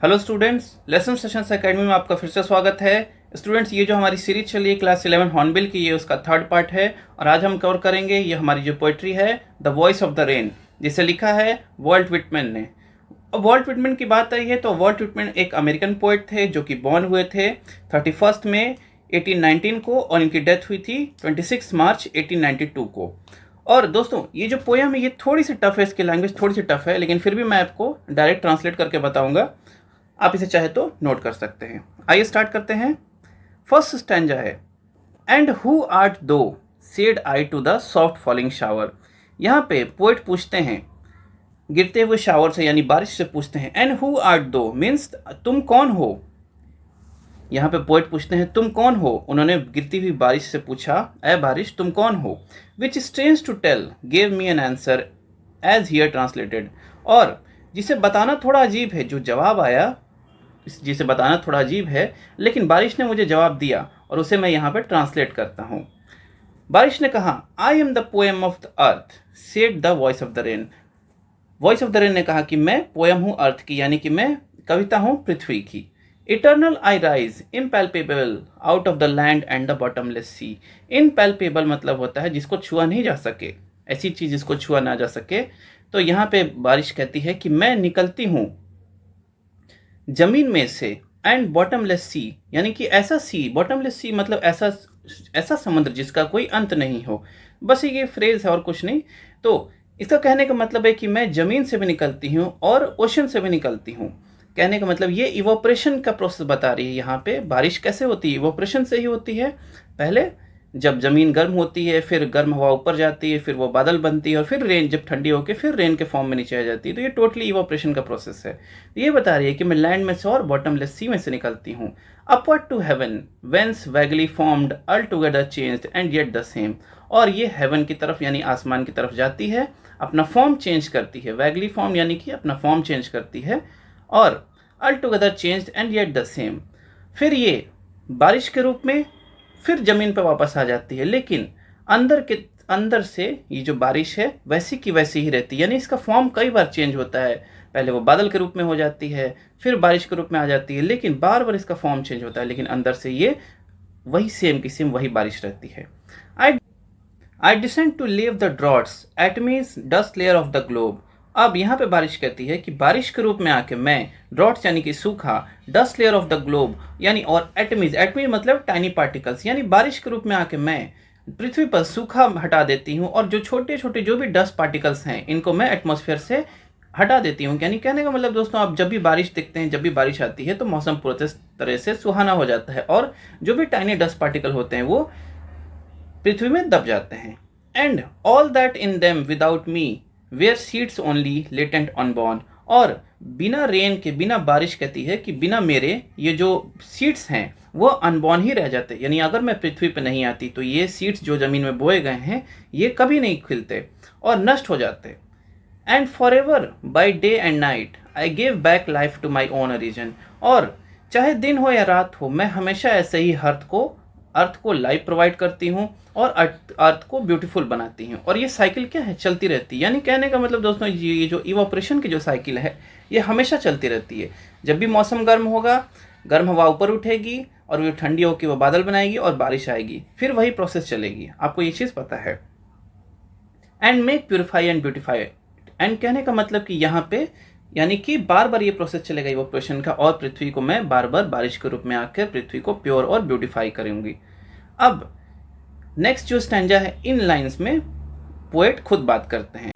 Hello students, lesson sessions academy में आपका फिर से स्वागत है। स्टूडेंट्स, ये जो हमारी सीरीज चली है क्लास 11 हॉर्नबिल की, ये उसका थर्ड पार्ट है और आज हम कवर करेंगे ये हमारी जो पोइट्री है the voice of the rain, जिसे लिखा है वॉल्ट व्हिटमैन ने। अब वॉल्ट व्हिटमैन की बात आई है तो वॉल्ट व्हिटमैन एक अमेरिकन पोइट थे जो कि बॉर्न हुए थे 31 मई 1819 को और इनकी डेथ हुई थी 26 मार्च 1892 को। और दोस्तों, ये जो पोयम है ये थोड़ी सी टफ है, इसकी लैंग्वेज थोड़ी सी टफ है, लेकिन फिर भी मैं आपको डायरेक्ट ट्रांसलेट करके बताऊंगा। आप इसे चाहे तो नोट कर सकते हैं। आइए स्टार्ट करते हैं। फर्स्ट स्टैंजा है, and who art thou said I to the soft falling shower. यहाँ पे पोइट पूछते हैं गिरते हुए शावर से, यानी बारिश से पूछते हैं। एंड हु आर्ट दो मीन्स तुम कौन हो। यहाँ पे पोइट पूछते हैं तुम कौन हो। उन्होंने गिरती हुई बारिश से पूछा, ए बारिश तुम कौन हो। Which strange to tell gave me an answer as here translated. और जिसे बताना थोड़ा अजीब है, जो जवाब आया जिसे बताना थोड़ा अजीब है, लेकिन बारिश ने मुझे जवाब दिया और उसे मैं यहाँ पर ट्रांसलेट करता हूँ। बारिश ने कहा, I am the poem of the earth said the voice of the rain. Voice of the rain ने कहा कि मैं पोएम हूँ अर्थ की, यानी कि मैं कविता हूँ पृथ्वी की। Eternal I rise impalpable out of the land and the bottomless sea. Impalpable मतलब होता है जिसको छुआ नहीं जा सके, ऐसी चीज जिसको छुआ ना जा सके। तो यहाँ पे बारिश कहती है कि मैं निकलती हूँ जमीन में से, एंड बॉटमलेस सी यानी कि ऐसा सी, बॉटमलेस सी मतलब ऐसा ऐसा समुद्र जिसका कोई अंत नहीं हो। बस ये फ्रेज है और कुछ नहीं। तो इसका कहने का मतलब है कि मैं जमीन से भी निकलती हूँ और ओशन से भी निकलती हूँ। कहने का मतलब ये इवोपरेशन का प्रोसेस बता रही है। यहाँ पे बारिश कैसे होती है, इवोपरेशन से ही होती है। पहले जब जमीन गर्म होती है, फिर गर्म हवा ऊपर जाती है, फिर वो बादल बनती है और फिर रेन जब ठंडी होकर फिर रेन के फॉर्म में नीचे आ जाती है। तो ये टोटली इवोपरेशन का प्रोसेस है। ये बता रही है कि मैं लैंड में से और बॉटमलेस सी में से निकलती हूँ। Upward to heaven whence vaguely formed altogether changed and yet the same. और ये हेवन की तरफ यानी आसमान की तरफ जाती है, अपना फॉर्म चेंज करती है। वैगली फॉर्म यानी कि अपना फॉर्म चेंज करती है और all together changed and yet the same. फिर ये बारिश के रूप में फिर जमीन पर वापस आ जाती है, लेकिन अंदर से ये जो बारिश है वैसी की वैसी ही रहती है। यानी इसका फॉर्म कई बार चेंज होता है। पहले वो बादल के रूप में हो जाती है, फिर बारिश के रूप में आ जाती है, लेकिन बार बार इसका फॉर्म चेंज होता है, लेकिन अंदर से ये वही सेम की सेम वही बारिश रहती है। I descend to lave the drouths atomies dust layer of the globe. अब यहाँ पे बारिश कहती है कि बारिश के रूप में आके मैं ड्रॉट्स यानी कि सूखा, dust layer of the globe यानी और एटमीज मतलब टाइनी पार्टिकल्स, यानी बारिश के रूप में आके मैं पृथ्वी पर सूखा हटा देती हूँ और जो छोटे छोटे जो भी डस्ट पार्टिकल्स हैं इनको मैं एटमॉस्फेयर से हटा देती हूँ। यानी कहने का मतलब दोस्तों, आप जब भी बारिश देखते हैं, जब भी बारिश आती है तो मौसम पूरी तरह से सुहाना हो जाता है और जो भी टाइनी डस्ट पार्टिकल होते हैं वो पृथ्वी में दब जाते हैं। And all that in them without me were seeds only latent unborn. और बिना रेन के, बिना बारिश कहती है कि बिना मेरे ये जो सीड्स हैं वो अनबॉर्न ही रह जाते। यानी अगर मैं पृथ्वी पर नहीं आती तो ये सीड्स जो जमीन में बोए गए हैं ये कभी नहीं खिलते और नष्ट हो जाते। And for ever by day and night I give back life to my own origin. और चाहे दिन हो या रात हो, मैं हमेशा ऐसे ही अर्थ को लाइफ प्रोवाइड करती हूँ और अर्थ को ब्यूटीफुल बनाती हूँ। और ये साइकिल क्या है, चलती रहती है। यानी कहने का मतलब दोस्तों, ये जो इवोपरेशन की जो साइकिल है ये हमेशा चलती रहती है। जब भी मौसम गर्म होगा, गर्म हवा ऊपर उठेगी और वो ठंडी होकर वो बादल बनाएगी और बारिश आएगी, फिर वही प्रोसेस चलेगी। आपको ये चीज़ पता है। And make purify and beautify. And कहने का मतलब कि यहाँ पे यानी कि बार बार ये प्रोसेस चलेगा इवोपरेशन का और पृथ्वी को मैं बार बार बारिश के रूप में आकर पृथ्वी को प्योर और ब्यूटीफाई करूंगी। अब नेक्स्ट जो स्टैंजा है, इन लाइंस में पोएट खुद बात करते हैं।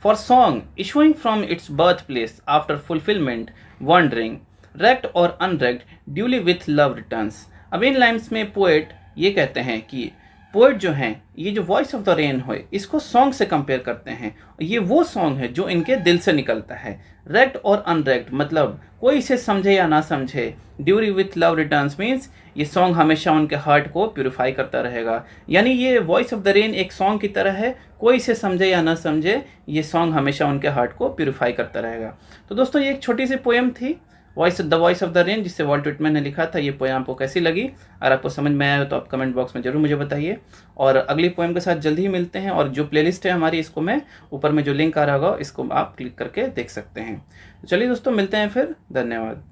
For song issuing from its birth place after fulfilment wandering wrecked और unwrecked duly with love returns. अब इन लाइंस में पोएट ये कहते हैं कि पोएट जो हैं, ये जो वॉइस ऑफ द रेन है इसको सॉन्ग से कंपेयर करते हैं। ये वो सॉन्ग है जो इनके दिल से निकलता है। रेक्ट और अनरेक्ट मतलब कोई इसे समझे या ना समझे, ड्यूरी विथ लव रिटर्न्स मीन्स ये सॉन्ग हमेशा उनके हार्ट को प्यूरिफाई करता रहेगा। यानी ये वॉइस ऑफ द रेन एक सॉन्ग की तरह है, कोई इसे समझे या ना समझे ये सॉन्ग हमेशा उनके हार्ट को प्यूरिफाई करता रहेगा। तो दोस्तों, ये एक छोटी सी पोएम थी the voice of the rain, जिससे वॉल्ट व्हिटमैन ने लिखा था। ये पोएम आपको कैसी लगी? अगर आपको समझ में आया हो तो आप कमेंट बॉक्स में जरूर मुझे बताइए। और अगली पोएम के साथ जल्दी ही मिलते हैं। और जो प्लेलिस्ट है हमारी, इसको मैं ऊपर में जो लिंक आ रहा होगा इसको आप क्लिक करके देख सकते हैं। तो चलिए दोस्तों, मिलते हैं फिर। धन्यवाद।